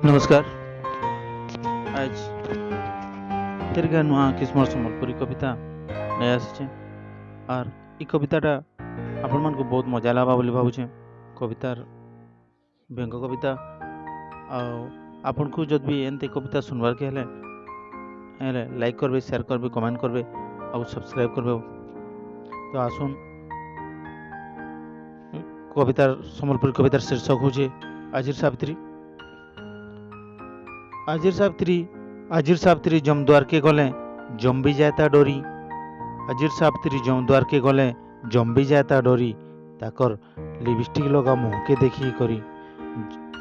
नमस्कार। आज फिर गया नुआ किस्मर सम्बलपुरी कविता नहीं आसी और ई कविताटा आपण मन को बहुत मजा लगा बोली भावुचे। कवितार व्यंग कविता आपन को जब भी एंते कविता सुनवार के हेले लाइक करबे, शेयर करबे, कमेंट करबे और सब्सक्राइब करबे। तो आसुन कवितार सम्बलपुरी कवितार शीर्षक होचे आजिर सावित्री। आजिर सावित्री जम द्वार के गले जम भी जाता डोरी। आजिर सावित्री जम द्वार के गले जम भी जाता डोरी। ताकर लिपस्टिक लगा मुँह के देखी करी,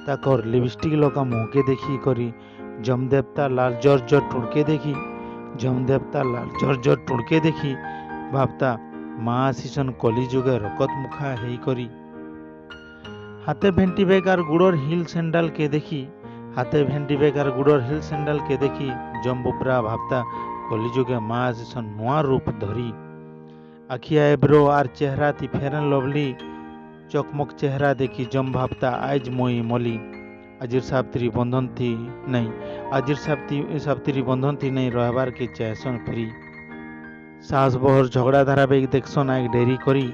ताकर लिपस्टिक लगा मुँह के देखी करी। जम देवता लाल जर जर टुड़के देखी, जम देवता लाल जर जर टुड़के देखी। भावता माँ आशीषन कली जुगे रकत मुखा हेई करी। हाथे भेंटी बेकार गुड़र हिल सैंडल के देखी, हाथे भेंटी बेकार गुड़र हिल सैंडल के देखी। जम बुपरा भावता कलिजुगे माँ आशीषन नुआ रूप धरी। आखिया एब्रो आर चेहरा थी फेरन लवली, चकमक चेहरा देखी जम भावता आज मोई मली। आजिर सावित्री बंधन थी नहीं, आजिर सावित्री बंधन थी नहीं रहबार के चाहसन फ्री। सास बहर झगड़ा धारावाहिक देखसन आग डेरी करी।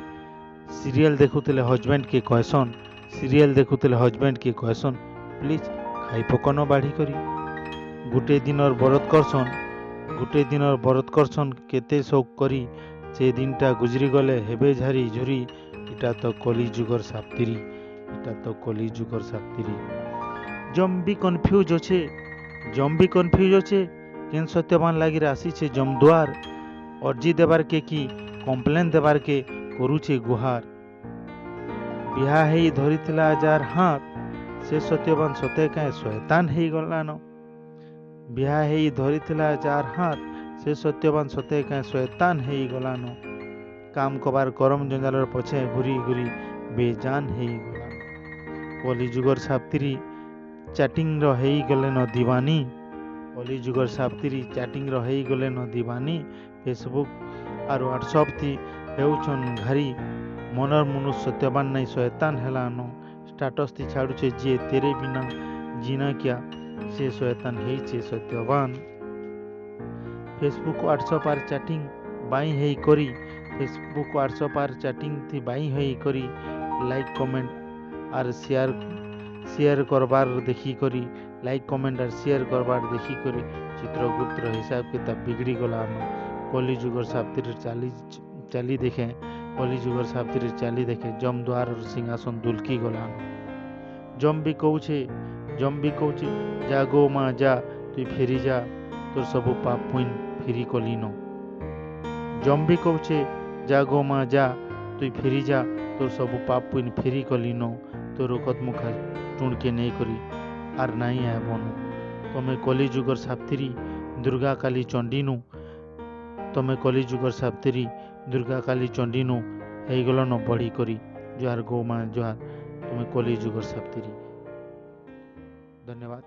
सीरियल देखुले हजबैंड के कहसन, सीरियल देखुले हजबैंड के कहसन प्लीज खाई पकन बाढ़ी करी। गुटे दिनर बरत करसन, गुटे दिनर बरत करसन केते शौक करी। से दिनटा गुजरी गले हेबे झारी झुरी। इटा तो कली जुगर सावित्री, इटा तो कली जुगर सावित्री। जम भी कन्फ्यूज अच्छे, जम भी कन्फ्यूज अच्छे केन सत्यवान लागी राशि छे जम द्वार। अर्जी देवार के की कम्प्लेन देवार के करूछे गुहार। बिहा हेई धरिथिला जार हाथ, से सत्यवान सते काए शैतान हेई गलान। बिहा हेई धरिथिला जार हाथ, से सत्यवान सते काए शैतान हेई गलान। काम कबार करम जंजालर पछे घुरी घुरी बेजान हेई गलान। कली जुगर सावित्री चैटिंग रो हेई गले न दीवानी, कली जुगर सावित्री चैटिंग रो हेई गले न दीवानी। फेसबुक और व्हाट्सएप थी हेउछन घारी, मनर मनुष्य सत्यवान नहीं शैतान हेलानो। स्टाटस थी छाड़ुचे जे तेरे बिना जीना क्या, से शैतान हेई छे सत्यवान। फेसबुक व्हाट्सएप आर चैटिंग बाई हेई करी, फेसबुक व्हाट्सएप आर चैटिंग थी बाई हेई करी। लाइक कमेंट आर शेयर करबार देखी करी, लाइक कमेंट आर शेयर करबार देखी करी। चित्रगुप्त हिसाब किताब बिगड़ी गलान। कली जुगर सावित्री चाली देखे, कली जुगर सावित्री चाली देखे जम द्वार और सिंहासन दुलकी गलान। जम भी कहूचे जा गो माँ जा तु फेरी जा, तोर सबु पाप पुइन फेरी कलिनो। जम भी कहूचे जा गो माँ जा तु फेरी जा, तोर सबु पाप पुइन फेरी कलिनो। तोर रकत मुखा टुणके नहीं करी आर नहीं आए बनु। तमे कली जुगर सावित्री दुर्गा काली चंडीनु, तमे कली जुगर सावित्री दुर्गा काली चंडीनु हेई गलन बढ़ी करी। जोहार गो माँ जोहार, तुम्हें कली जुगर सावित्री। धन्यवाद।